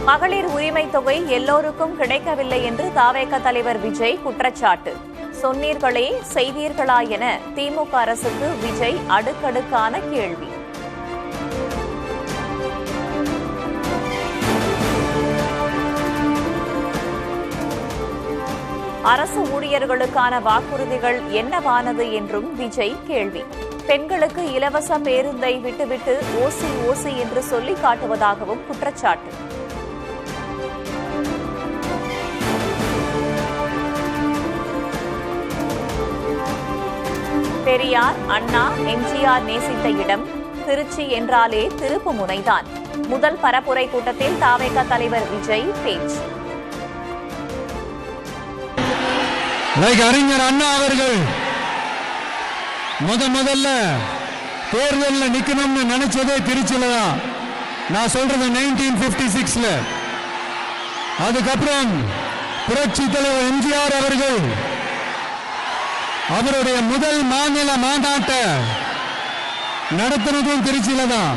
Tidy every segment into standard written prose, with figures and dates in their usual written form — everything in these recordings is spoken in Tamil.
மகளிர் உரிமை தொகை எல்லோருக்கும் கிடைக்கவில்லை என்று தாவேக தலைவர் விஜய் குற்றச்சாட்டு. சொன்னீர்களே செய்தீர்களா என திமுக அரசுக்கு விஜய் அடுக்கடுக்கான கேள்வி. அரசு ஊழியர்களுக்கான வாக்குறுதிகள் என்னவானது என்றும் விஜய் கேள்வி. பெண்களுக்கு இலவச பேருந்தை விட்டுவிட்டு ஓசி ஓசி என்று சொல்லி காட்டுவதாகவும் குற்றச்சாட்டு. பெரியார், அண்ணா, எம்ஜிஆர் நேசித்த இடம் திருச்சி என்றாலே திருப்பு முனைதான். முதல் பரப்புரை கூட்டத்தில் தாவேக தலைவர் விஜய் பேச்சு. அறிஞர் அண்ணா அவர்கள் முதல்ல தேர்தலில் நிக்கணும்னு நினைச்சதே திருச்சியில தான். நான் சொல்றது 1956. அதுக்கப்புறம் புரட்சி தலைவர் எம்ஜிஆர் அவர்கள் அவருடைய முதல் மாநில மாநாட்டை நடத்துனதும் திருச்சியில தான்.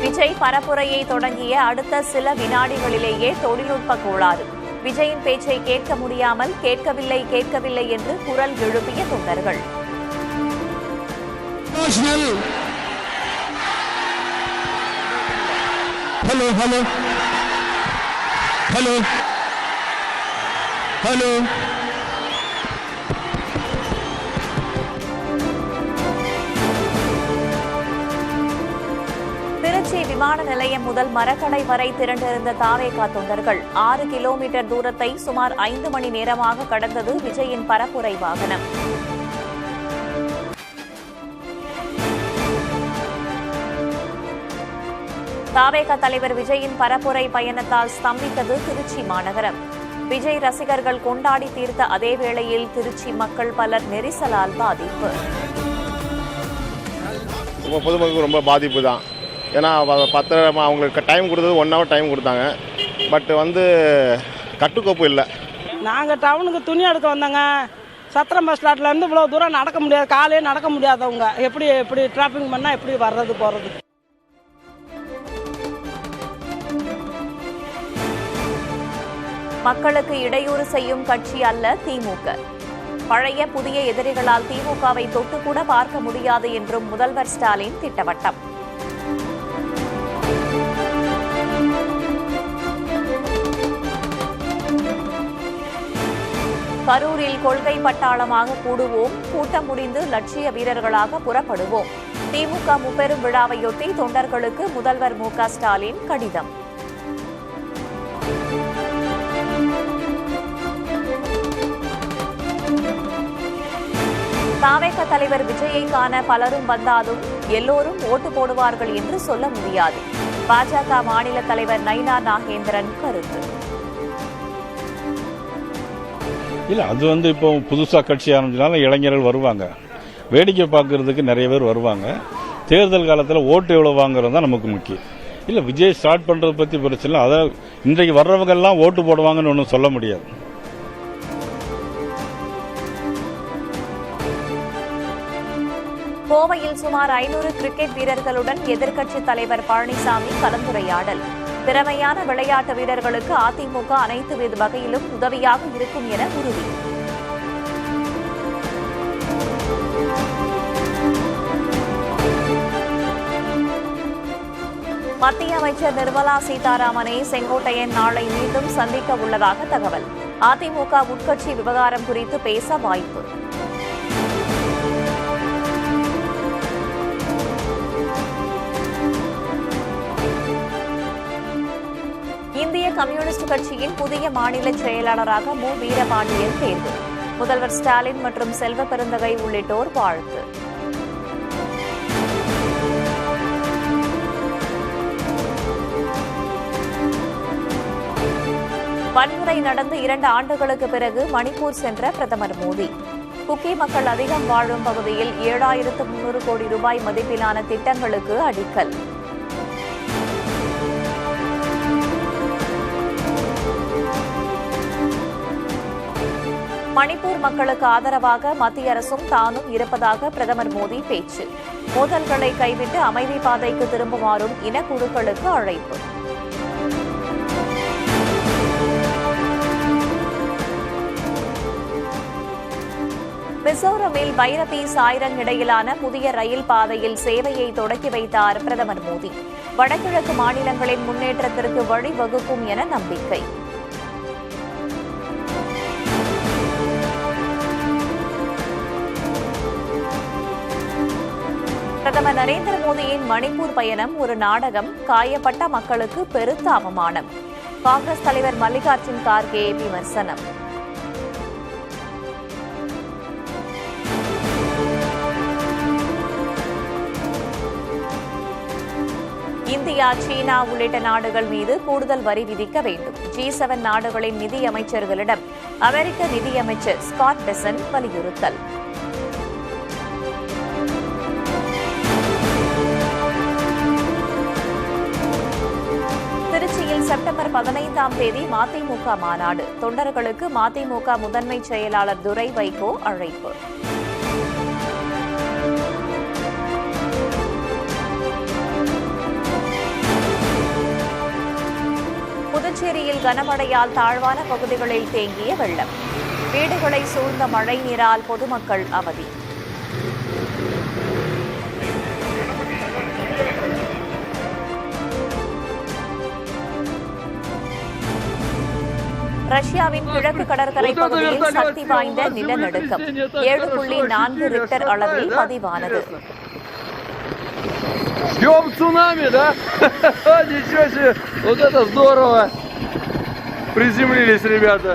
விஜய் பரப்புரையை தொடங்கிய அடுத்த சில வினாடிகளிலேயே தொழில்நுட்ப கோளாறு. விஜயின் பேச்சை கேட்க முடியாமல் கேட்கவில்லை என்று குரல் எழுப்பிய தொண்டர்கள். Hello hello hello hello Trichy விமான நிலையம் முதல் மரக்கடை வரை திரண்டிருந்த தாவேகா தொண்டர்கள் 6 கிலோமீட்டர் தூரத்தை சுமார் 5 மணி நேரமாக கடந்தது விஜயின் பரப்புரை வாகனம். தாவேகா தலைவர் விஜயின் பரப்புரை பயணத்தால் ஸ்தம்பித்தது திருச்சி மாநகரம். விஜய் ரசிகர்கள் கொண்டாடி தீர்த்த அதே வேளையில் திருச்சி மக்கள் பலர் நெரிசலால் பாதிப்பு. பொதுமக்களுக்கு ரொம்ப பாதிப்பு தான். ஏன்னா அவங்களுக்கு டைம் கொடுத்தது 1 hour டைம் கொடுத்தாங்க. பட் கட்டுக்கோப்பு இல்லை. நாங்கள் டவுனுக்கு துணி எடுக்க வந்தோங்க. சத்திரம் பஸ் ஸ்டாண்ட்லேருந்து இவ்வளோ தூரம் நடக்க முடியாது. காலையே நடக்க முடியாதவங்க எப்படி டிராஃபிக் பண்ணால் எப்படி வர்றது போகிறது. மக்களுக்கு இடையூறு செய்யும் கட்சி அல்ல திமுக. பழைய புதிய எதிரிகளால் திமுகவை தொட்டு கூட பார்க்க முடியாது என்றும் முதல்வர் ஸ்டாலின் திட்டவட்டம். கரூரில் கொள்கை பட்டாளமாக கூடுவோம், கூட்டம் முடிந்து லட்சிய வீரர்களாக புறப்படுவோம். திமுக முப்பெரும் விழாவையொட்டி தொண்டர்களுக்கு முதல்வர் மு.க. ஸ்டாலின் கடிதம். தாவேக தலைவர் விஜயை காண பலரும் வந்தாலும் எல்லோரும் ஓட்டு போடுவார்கள் என்று சொல்ல முடியாது. பாஜக மாநில தலைவர் நயினா நாகேந்திரன் கருத்து. இல்லை, அது இப்போ புதுசாக கட்சி ஆரம்பிச்சனால இளைஞர்கள் வருவாங்க, வேடிக்கை பார்க்கறதுக்கு நிறைய பேர் வருவாங்க. தேர்தல் காலத்தில் ஓட்டு எவ்வளோ வாங்குறது தான் நமக்கு முக்கியம். இல்லை, விஜய் ஸ்டார்ட் பண்ணுறதை பற்றி பிரச்சனை. அதை இன்றைக்கு வர்றவங்கெல்லாம் ஓட்டு போடுவாங்கன்னு ஒன்றும் சொல்ல முடியாது. கோவையில் சுமார் 500 கிரிக்கெட் வீரர்களுடன் எதிர்க்கட்சித் தலைவர் பழனிசாமி கலந்துரையாடல். திறமையான விளையாட்டு வீரர்களுக்கு அதிமுக அனைத்து வகையிலும் உதவியாக இருக்கும் என உறுதி. மத்திய அமைச்சர் நிர்மலா சீதாராமனை செங்கோட்டையன் நாளை மீண்டும் சந்திக்க உள்ளதாக தகவல். அதிமுக உட்கட்சி விவகாரம் குறித்து பேச வாய்ப்பு. இந்திய கம்யூனிஸ்ட் கட்சியின் புதிய மாநில செயலாளராக மு. வீரபாண்டியன் தேர்வு. முதல்வர் ஸ்டாலின் மற்றும் செல்வ பெருந்தகை உள்ளிட்டோர் வாழ்த்து. வன்முறை நடந்து 2 ஆண்டுகளுக்கு பிறகு மணிப்பூர் சென்ற பிரதமர் மோடி. குக்கி மக்கள் அதிகம் வாழும் பகுதியில் 7300 கோடி ரூபாய் மதிப்பிலான திட்டங்களுக்கு அடிக்கல். மணிப்பூர் மக்களுக்கு ஆதரவாக மத்திய அரசும் தானும் இருப்பதாக பிரதமர் மோடி பேச்சு. மோதல்களை கைவிட்டு அமைதி பாதைக்கு திரும்புமாறும் இனக்குழுக்களுக்கு அழைப்பு. மிசோரமில் பைரபி சாய்ரங் இடையிலான புதிய ரயில் பாதையில் சேவையை தொடக்கி வைத்தார் பிரதமர் மோடி. வடகிழக்கு மாநிலங்களின் முன்னேற்றத்திற்கு வழிவகுக்கும் என நம்பிக்கை. பிரதமர் நரேந்திர மோடியின் மணிப்பூர் பயணம் ஒரு நாடகம், காயப்பட்ட மக்களுக்கு பெருத்த அவமானம். காங்கிரஸ் தலைவர் மல்லிகார்ஜுன் கார்கே விமர்சனம். இந்தியா, சீனா உள்ளிட்ட நாடுகள் மீது கூடுதல் வரி விதிக்க வேண்டும். G7 நாடுகளின் நிதியமைச்சர்களிடம் அமெரிக்க நிதியமைச்சர் ஸ்காட் பெசன்ட் வலியுறுத்தல். திருச்சியில் செப்டம்பர் 15ஆம் தேதி மதிமுக மாநாடு. தொண்டர்களுக்கு மதிமுக முதன்மை செயலாளர் துரை வைகோ அழைப்பு. புதுச்சேரியில் கனமழையால் தாழ்வான பகுதிகளில் தேங்கிய வெள்ளம். வீடுகளை சூழ்ந்த மழை நீரால் பொதுமக்கள் அவதி. ரஷ்யாவின் கிழக்கு கடற்கரை பகுதியில் சக்தி வாய்ந்த நிலநடுக்கம் 7.4 ரிக்டர் அளவில் பதிவானது. Съем цунами, да? Ничего себе! Вот это здорово! Приземлились ребята.